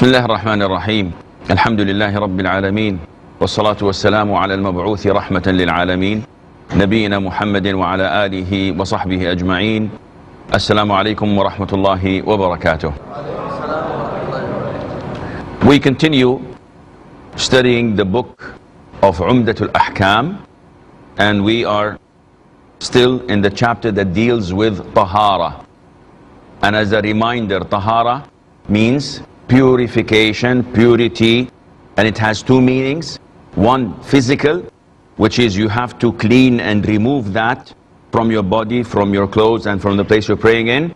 بسم الله الرحمن الرحيم الحمد لله رب العالمين والصلاة والسلام على المبعوث رحمة للعالمين نبينا محمد وعلى آله وصحبه أجمعين. السلام عليكم ورحمة الله وبركاته. We continue studying the book of Umdetul ahkamf, and we are still in the chapter that deals with tahara. And as a reminder, tahara means purification, purity, and it has two meanings. One, physical, which is you have to clean and remove that from your body, from your clothes, and from the place you're praying in.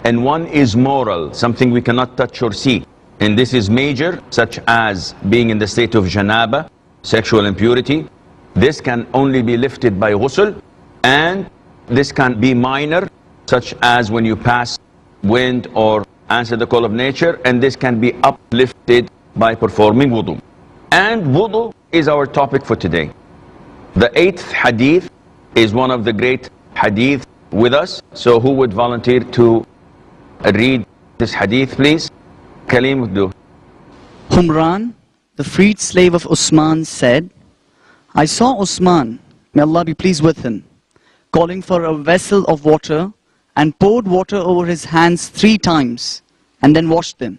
And one is moral, something we cannot touch or see. And this is major, such as being in the state of janaba, sexual impurity. This can only be lifted by ghusl, and this can be minor, such as when you pass wind or answer the call of nature, and this can be uplifted by performing wudu. And wudu is our topic for today. The 8th hadith is one of the great hadith with us. So who would volunteer to read this hadith, please? Kalim would do. Humran, the freed slave of Usman, said, I saw Usman, may Allah be pleased with him, calling for a vessel of water and poured water over his hands 3 times and then washed them.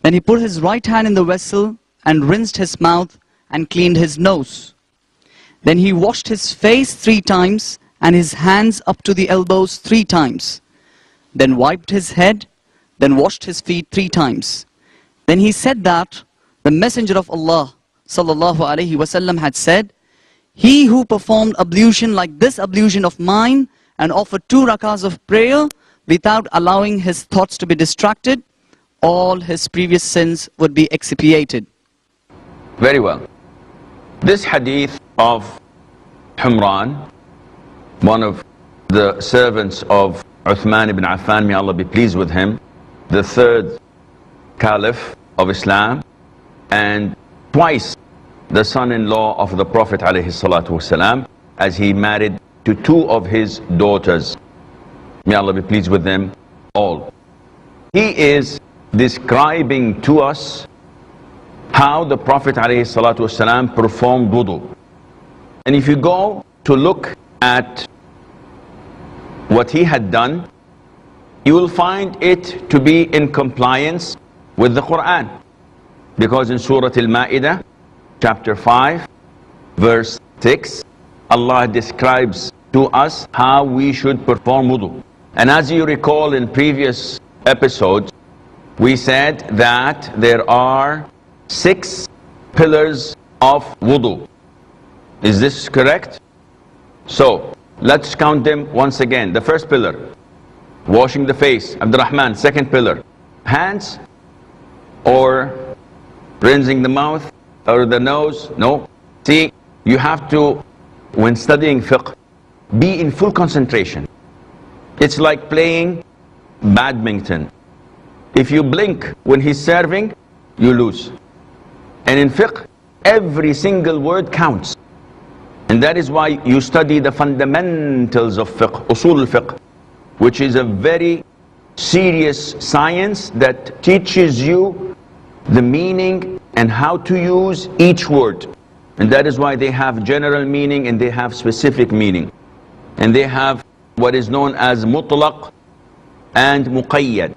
Then he put his right hand in the vessel and rinsed his mouth and cleaned his nose. Then he washed his face 3 times and his hands up to the elbows 3 times. Then wiped his head, then washed his feet 3 times. Then he said that the Messenger of Allah sallallahu alaihi wasallam had said, he who performed ablution like this ablution of mine and offered 2 rakahs of prayer without allowing his thoughts to be distracted, all his previous sins would be expiated. Very well. This hadith of Humran, one of the servants of Uthman ibn Affan, may Allah be pleased with him, the 3rd caliph of Islam, and twice the son-in-law of the Prophet alayhi salatu wasalam, as he married to 2 of his daughters. May Allah be pleased with them all. He is describing to us how the Prophet ﷺ performed wudu. And if you go to look at what he had done, you will find it to be in compliance with the Quran. Because in Surah Al-Ma'idah, chapter 5, verse 6, Allah describes to us how we should perform wudu. And as you recall in previous episodes, we said that there are 6 pillars of wudu. Is this correct? So, let's count them once again. The first pillar, washing the face. Abdurrahman, second pillar, hands or rinsing the mouth or the nose? No. See, you have to, when studying fiqh, be in full concentration. It's like playing badminton. If you blink when he's serving, you lose. And in fiqh, every single word counts. And that is why you study the fundamentals of fiqh, usul al-fiqh, which is a very serious science that teaches you the meaning and how to use each word. And that is why they have general meaning and they have specific meaning. And they have what is known as mutlaq and muqayyad.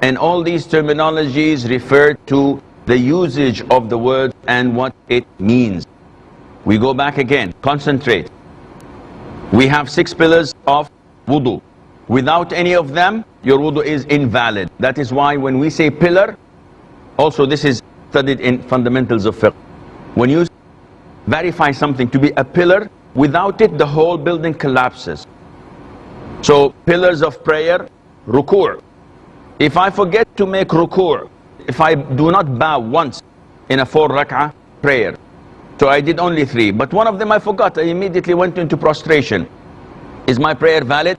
And all these terminologies refer to the usage of the word and what it means. We go back again, concentrate. We have 6 pillars of wudu. Without any of them, your wudu is invalid. That is why when we say pillar, also this is studied in fundamentals of fiqh. When you verify something to be a pillar, without it the whole building collapses. So pillars of prayer, ruku'. If I forget to make ruku', if I do not bow once in a 4 rak'ah prayer, so I did only 3, but one of them I forgot, I immediately went into prostration. Is my prayer valid?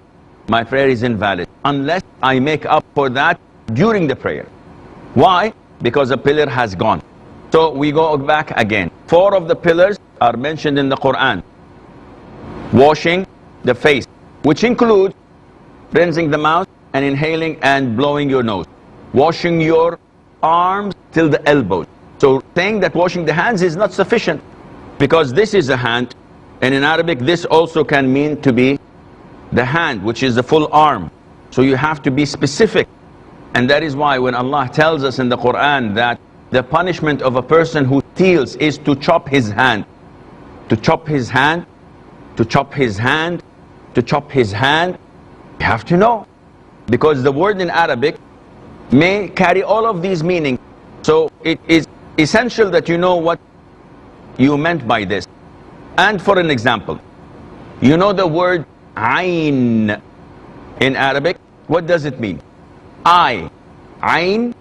My prayer is invalid, unless I make up for that during the prayer. Why? Because a pillar has gone. So we go back again. 4 of the pillars are mentioned in the Quran. Washing the face, which includes rinsing the mouth and inhaling and blowing your nose. Washing your arms till the elbows. So saying that washing the hands is not sufficient, because this is a hand, and in Arabic this also can mean to be the hand, which is the full arm. So you have to be specific. And that is why when Allah tells us in the Quran that the punishment of a person who steals is to chop his hand, to chop his hand, to chop his hand, to chop his hand, you have to know, because the word in Arabic may carry all of these meanings. So it is essential that you know what you meant by this. And for an example, you know the word ayn in Arabic. What does it mean? Eye. Ayn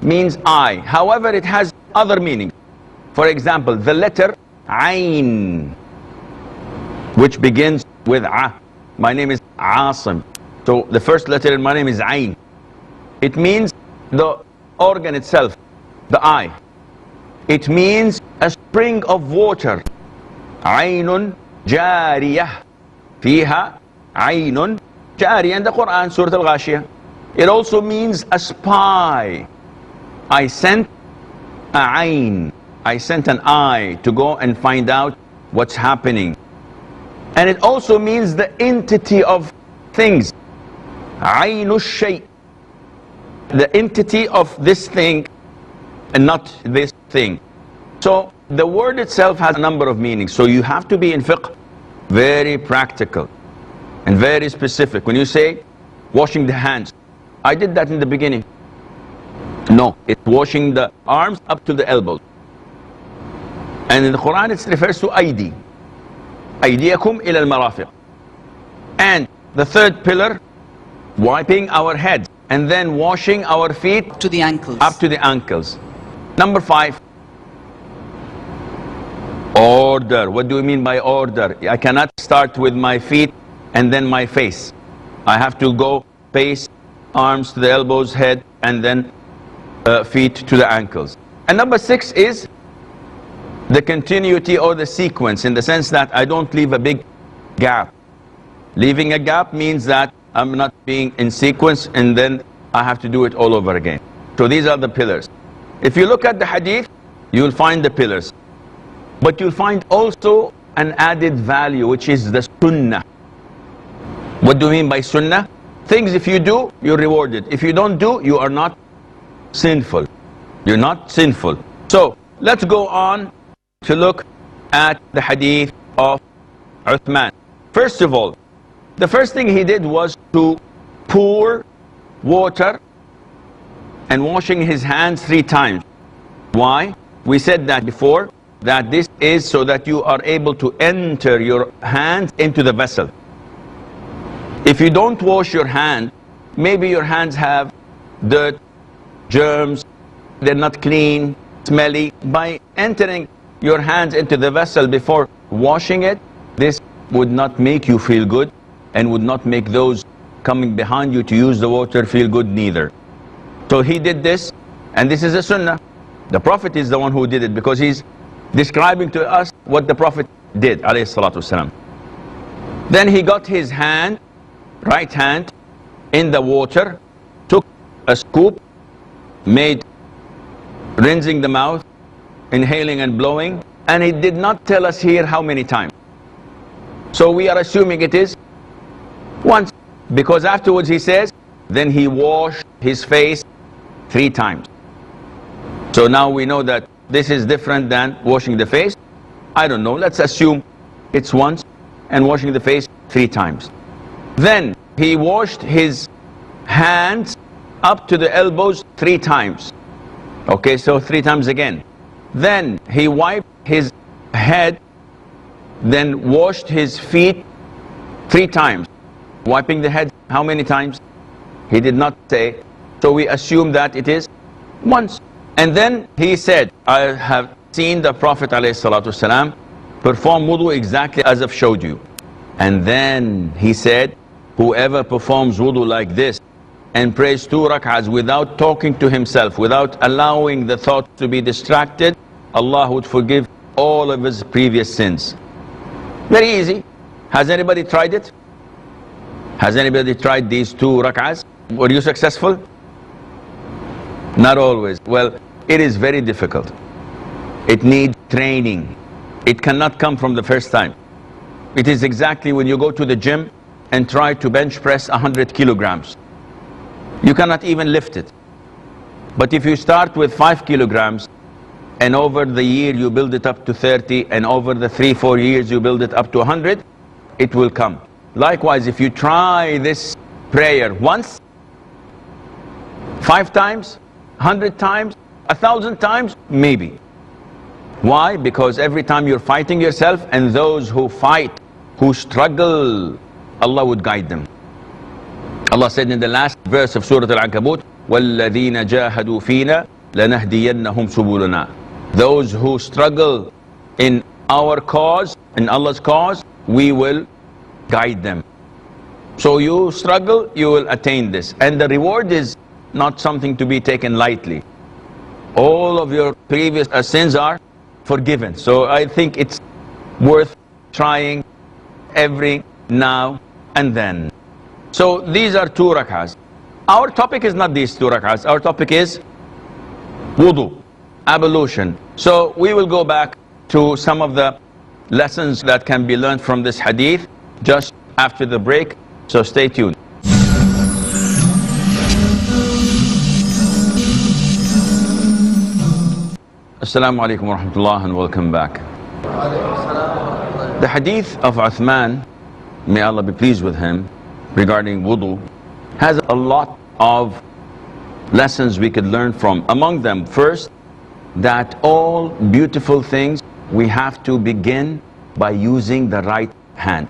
means eye. However, it has other meanings. For example, the letter ayn, which begins with a. My name is Asim. So the first letter in my name is ayn. It means the organ itself, the eye. It means a spring of water. Aynun jariyah. Fiha aynun jariyah. In the Quran, Surah Al-Ghashiyah. It also means a spy. I sent a ayn. I sent an eye to go and find out what's happening. And it also means the entity of things. Aynu shay. The entity of this thing and not this thing. So the word itself has a number of meanings. So you have to be in fiqh very practical and very specific. When you say washing the hands, I did that in the beginning. No, it's washing the arms up to the elbows. And in the Quran it refers to aidi. Aydiyakum ila al-marafiq. And the third pillar, wiping our heads and then washing our feet up to the ankles. Up to the ankles. Number 5, order. What do we mean by order? I cannot start with my feet and then my face. I have to go face, arms to the elbows, head, and then feet to the ankles. And number 6 is the continuity or the sequence, in the sense that I don't leave a big gap. Leaving a gap means that I'm not being in sequence, and then I have to do it all over again. So these are the pillars. If you look at the hadith, you'll find the pillars. But you'll find also an added value, which is the sunnah. What do we mean by sunnah? Things if you do, you're rewarded. If you don't do, you are not sinful. You're not sinful. So let's go on to look at the hadith of Uthman. First of all, the first thing he did was to pour water and washing his hands 3 times. Why? We said that before, that this is so that you are able to enter your hands into the vessel. If you don't wash your hand, maybe your hands have dirt, germs, they're not clean, smelly. By entering your hands into the vessel before washing it, this would not make you feel good and would not make those coming behind you to use the water feel good neither. So he did this, and this is a sunnah. The Prophet is the one who did it, because he's describing to us what the Prophet did, alayhi salatu wasalam. Then he got his hand, right hand, in the water, took a scoop, made rinsing the mouth, inhaling and blowing, and he did not tell us here how many times. So we are assuming it is once, because afterwards he says, then he washed his face 3 times. So now we know that this is different than washing the face. I don't know, let's assume it's once, and washing the face 3 times. Then he washed his hands up to the elbows 3 times. Okay, so 3 times again. Then he wiped his head, then washed his feet 3 times. Wiping the head how many times? He did not say, so we assume that it is once. And then he said, I have seen the Prophet ﷺ perform wudu exactly as I've showed you. And then he said, whoever performs wudu like this and prays 2 rak'ahs without talking to himself, without allowing the thought to be distracted, Allah would forgive all of his previous sins. Very easy. Has anybody tried it? Has anybody tried these 2 rak'ahs? Were you successful? Not always. Well, it is very difficult. It needs training. It cannot come from the first time. It is exactly when you go to the gym and try to bench press 100 kilograms. You cannot even lift it. But if you start with 5 kilograms and over the year you build it up to 30, and over the 3-4 years you build it up to 100, it will come. Likewise, if you try this prayer once, 5 times, 100 times, 1,000 times, maybe. Why? Because every time you're fighting yourself, and those who fight, who struggle, Allah would guide them. Allah said in the last verse of Surah Al-Ankabut, وَالَّذِينَ جَاهَدُوا فِينَا لَنَهْدِيَنَّهُمْ سُبُلُنَا. Those who struggle in our cause, in Allah's cause, we will guide them. So you struggle, you will attain this. And the reward is not something to be taken lightly. All of your previous sins are forgiven. So I think it's worth trying every now and then. So these are 2 rak'ahs. Our topic is not these 2 rak'ahs. Our topic is wudu, ablution. So we will go back to some of the lessons that can be learned from this hadith just after the break. So stay tuned. Assalamu alaikum wa rahmatullah, and welcome back. The hadith of Uthman, may Allah be pleased with him, regarding wudu, has a lot of lessons we could learn from. Among them, first, that all beautiful things we have to begin by using the right hand.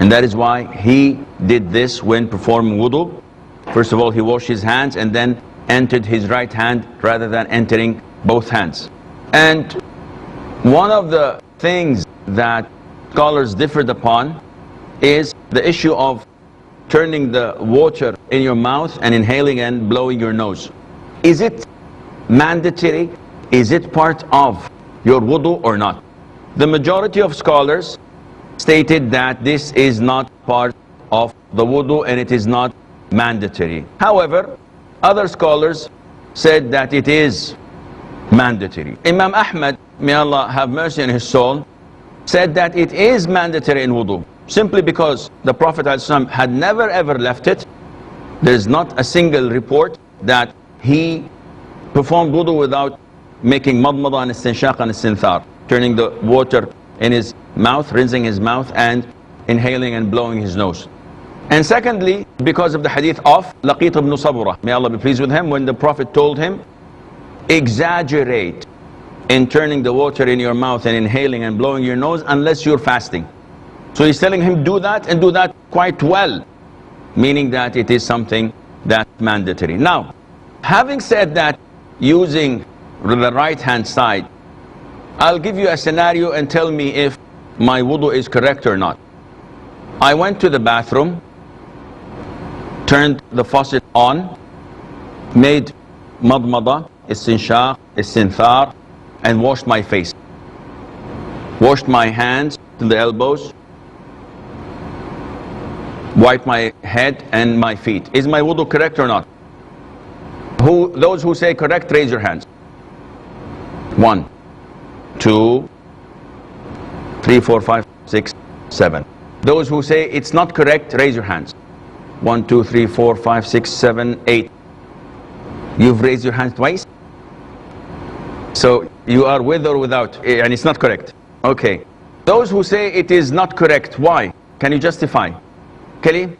And that is why he did this when performing wudu. First of all, he washed his hands and then entered his right hand rather than entering both hands. And one of the things that scholars differed upon is the issue of turning the water in your mouth and inhaling and blowing your nose. Is it mandatory? Is it part of your wudu or not? The majority of scholars stated that this is not part of the wudu and it is not mandatory. However, other scholars said that it is mandatory. Imam Ahmad, may Allah have mercy on his soul, said that it is mandatory in wudu, simply because the Prophet ﷺ had never ever left it. There is not a single report that he performed wudu without making madmada and istinshaq and istinthar, turning the water in his mouth, rinsing his mouth, and inhaling and blowing his nose. And secondly, because of the hadith of Laqit ibn Sabra, may Allah be pleased with him, when the Prophet told him, exaggerate in turning the water in your mouth and inhaling and blowing your nose unless you're fasting. So he's telling him, do that, and do that quite well, meaning that it is something that's mandatory. Now, having said that, using the right hand side, I'll give you a scenario and tell me if my wudu is correct or not. I went to the bathroom, turned the faucet on, made madmada, istinshaq, istinthar, and washed my face. Washed my hands to the elbows, wiped my head and my feet. Is my wudu correct or not? Those who say correct, raise your hands. 1, 2, 3, 4, 5, 6, 7. Those who say it's not correct, raise your hands. 1, 2, 3, 4, 5, 6, 7, 8. You've raised your hands twice. So you are with or without, and it's not correct. Okay. Those who say it is not correct, why? Can you justify? Kelly?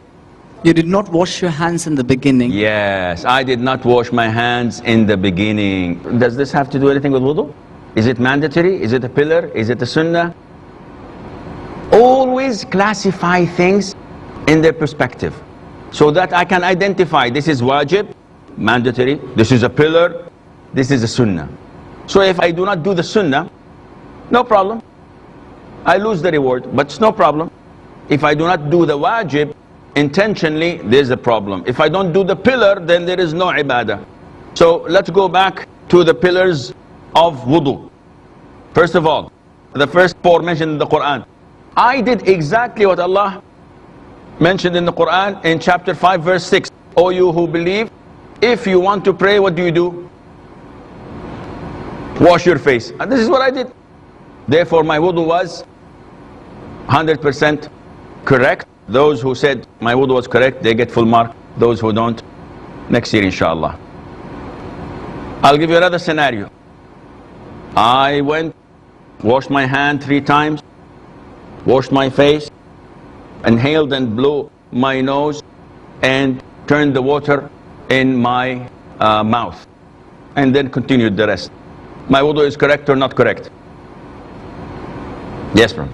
You did not wash your hands in the beginning. Yes, I did not wash my hands in the beginning. Does this have to do anything with wudu? Is it mandatory? Is it a pillar? Is it a sunnah? Always classify things in their perspective, so that I can identify this is wajib, mandatory, this is a pillar, this is a sunnah. So if I do not do the sunnah, no problem. I lose the reward, but it's no problem. If I do not do the wajib intentionally, there's a problem. If I don't do the pillar, then there is no ibadah. So let's go back to the pillars of wudu. First of all, the first 4 mentioned in the Quran. I did exactly what Allah mentioned in the Quran in chapter 5 verse 6. O you who believe, if you want to pray, what do? Wash your face. And this is what I did. Therefore, my wudu was 100% correct. Those who said my wudu was correct, they get full mark. Those who don't, next year inshallah. I'll give you another scenario. I went, washed my hand 3 times, washed my face, inhaled and blew my nose, and turned the water in my mouth, and then continued the rest. My wudu is correct or not correct? Yes, bro.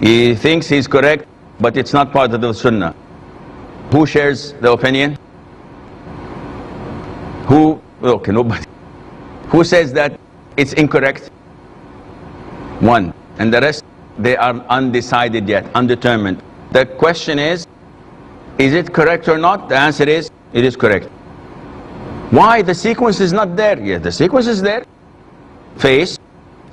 He thinks he's correct, but it's not part of the sunnah. Who shares the opinion? Who? Okay, nobody. Who says that it's incorrect? One. And the rest, they are undecided yet, undetermined. The question is it correct or not? The answer is, it is correct. Why? The sequence is not there. Yes, the sequence is there. Face,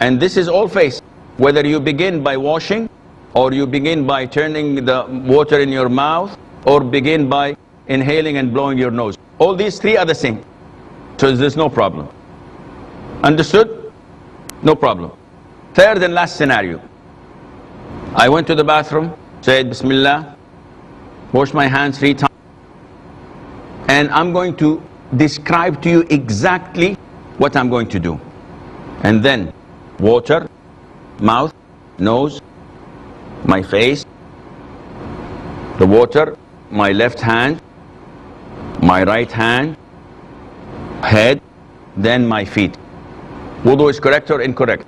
and this is all face. Whether you begin by washing, or you begin by turning the water in your mouth, or begin by inhaling and blowing your nose. All these 3 are the same. So there's no problem. Understood? No problem. Third and last scenario. I went to the bathroom, said Bismillah, washed my hands 3 times, and I'm going to describe to you exactly what I'm going to do. And then water, mouth, nose, my face, the water, my left hand, my right hand, head, then my feet. Wudu is correct or incorrect?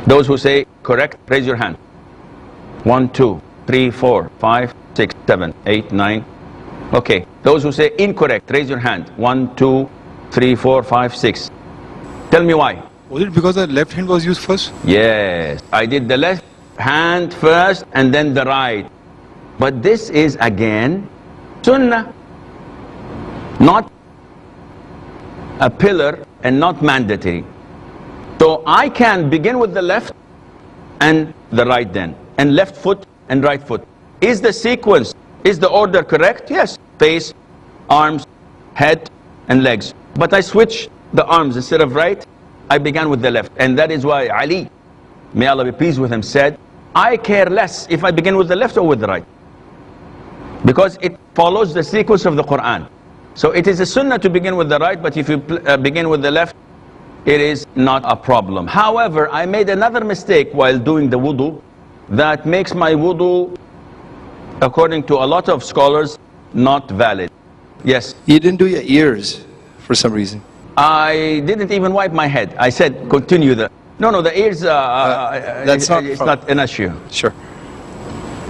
Those who say correct, raise your hand. 1, 2, 3, 4, 5, 6, 7, 8, 9. Okay. Those who say incorrect, raise your hand. 1, 2, 3, 4, 5, 6. Tell me why. Was it because the left hand was used first? Yes, I did the left hand first and then the right. But this is again sunnah, not a pillar and not mandatory. So I can begin with the left and the right then, and left foot and right foot. Is the sequence, is the order correct? Yes. Face, arms, head and legs. But I switched the arms. Instead of right, I began with the left. And that is why Ali, may Allah be pleased with him, said, I care less if I begin with the left or with the right, because it follows the sequence of the Quran. So it is a sunnah to begin with the right, but if you begin with the left, it is not a problem. However, I made another mistake while doing the wudu that makes my wudu, according to a lot of scholars, not valid. Yes? You didn't do your ears for some reason. I didn't even wipe my head. I said, continue the... No, the ears, that's it's not an issue. Sure.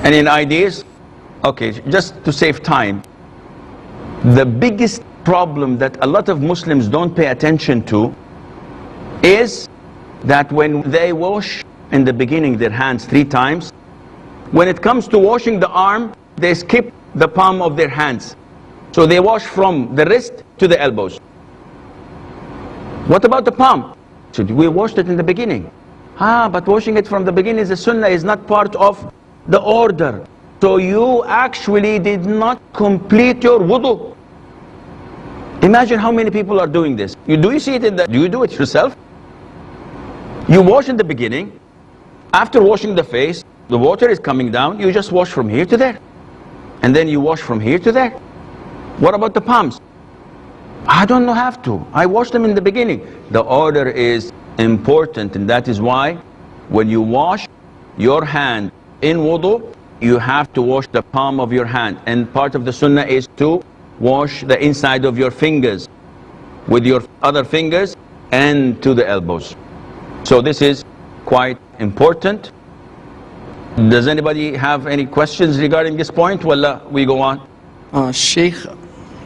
Any ideas? Okay, just to save time. The biggest problem that a lot of Muslims don't pay attention to is that when they wash in the beginning their hands 3 times, when it comes to washing the arm, they skip the palm of their hands. So they wash from the wrist to the elbows. What about the palm? So we washed it in the beginning. But washing it from the beginning is a sunnah, is not part of the order. So you actually did not complete your wudu. Imagine how many people are doing this. Do you see it in the, do you do it yourself? You wash in the beginning. After washing the face, the water is coming down. You just wash from here to there. And then you wash from here to there. What about the palms? I don't have to. I wash them in the beginning. The order is important, and that is why when you wash your hand in wudu, you have to wash the palm of your hand. And part of the sunnah is to wash the inside of your fingers with your other fingers and to the elbows. So this is quite important. Does anybody have any questions regarding this point? Well, we go on. Sheikh,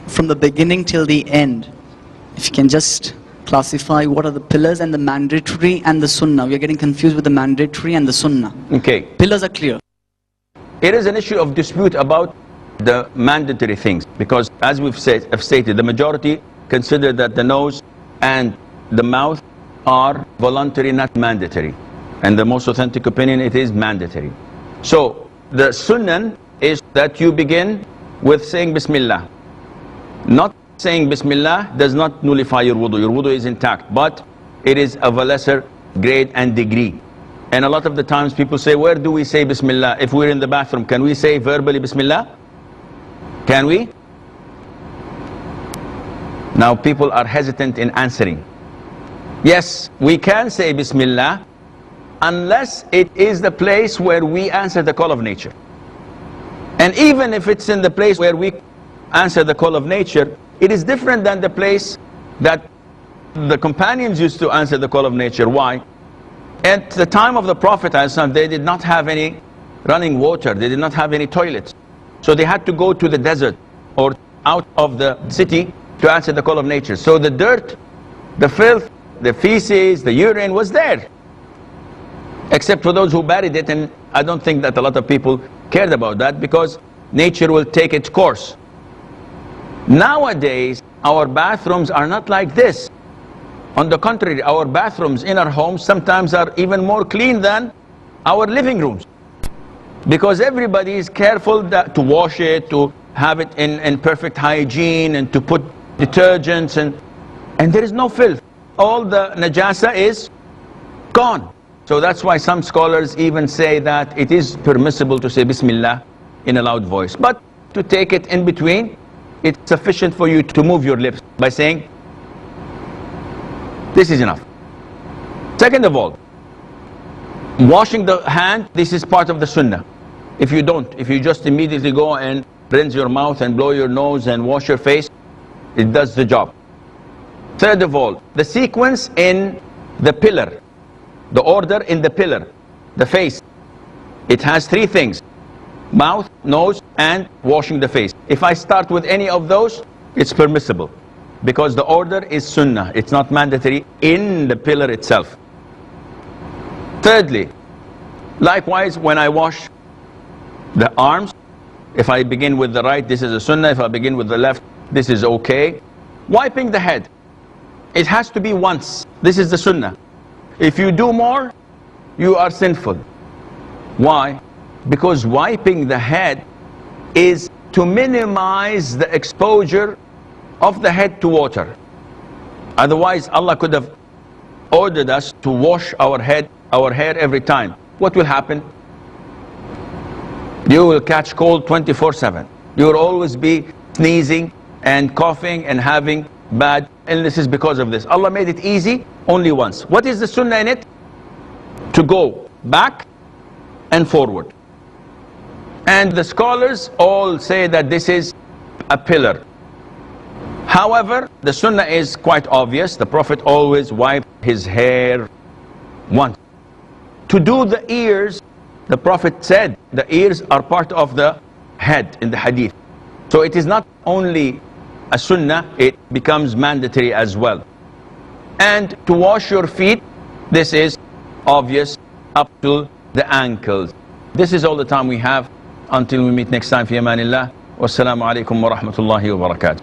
from the beginning till the end, if you can just classify what are the pillars and the mandatory and the sunnah. We are getting confused with the mandatory and the sunnah. Okay. Pillars are clear. It is an issue of dispute about the mandatory things, because as we've stated, the majority consider that the nose and the mouth are voluntary, not mandatory. And the most authentic opinion, it is mandatory. So the sunnah is that you begin with saying Bismillah. Not saying Bismillah does not nullify your wudu. Your wudu is intact, but it is of a lesser grade and degree. And a lot of the times people say, where do we say Bismillah? If we're in the bathroom, can we say verbally Bismillah? Can we? Now people are hesitant in answering. Yes, we can say Bismillah, unless it is the place where we answer the call of nature. And even if it's in the place where we answer the call of nature, it is different than the place that the companions used to answer the call of nature. Why? At the time of the Prophet, they did not have any running water, they did not have any toilets. So they had to go to the desert or out of the city to answer the call of nature. So the dirt, the filth, the feces, the urine was there, except for those who buried it. And I don't think that a lot of people cared about that, because nature will take its course. Nowadays, our bathrooms are not like this. On the contrary, our bathrooms in our homes sometimes are even more clean than our living rooms, because everybody is careful to wash it, to have it in perfect hygiene, and to put detergents, and there is no filth. All the najasa is gone. So that's why some scholars even say that it is permissible to say Bismillah in a loud voice, but to take it in between, it's sufficient for you to move your lips by saying, this is enough. Second of all, washing the hand, this is part of the sunnah. If you don't, if you just immediately go and rinse your mouth and blow your nose and wash your face, it does the job. Third of all, the sequence in the pillar, the order in the pillar, the face, it has three things: mouth, nose, and washing the face. If I start with any of those, it's permissible, because the order is sunnah, it's not mandatory in the pillar itself. Thirdly, likewise, when I wash the arms, if I begin with the right, this is a sunnah. If I begin with the left, this is okay. Wiping the head, it has to be once. This is the sunnah. If you do more, you are sinful. Why? Because wiping the head is to minimize the exposure of the head to water. Otherwise, Allah could have ordered us to wash our head, our hair every time. What will happen? You will catch cold 24/7. You will always be sneezing and coughing and having bad illnesses because of this. Allah made it easy only once. What is the sunnah in it? To go back and forward. And the scholars all say that this is a pillar. However, the sunnah is quite obvious. The Prophet always wiped his hair once. To do the ears, the Prophet said the ears are part of the head in the hadith. So it is not only a sunnah, it becomes mandatory as well. And to wash your feet, this is obvious up to the ankles. This is all the time we have. Until we meet next time, fi amanillah. Wassalamu alaikum wa rahmatullahi wa barakatuh.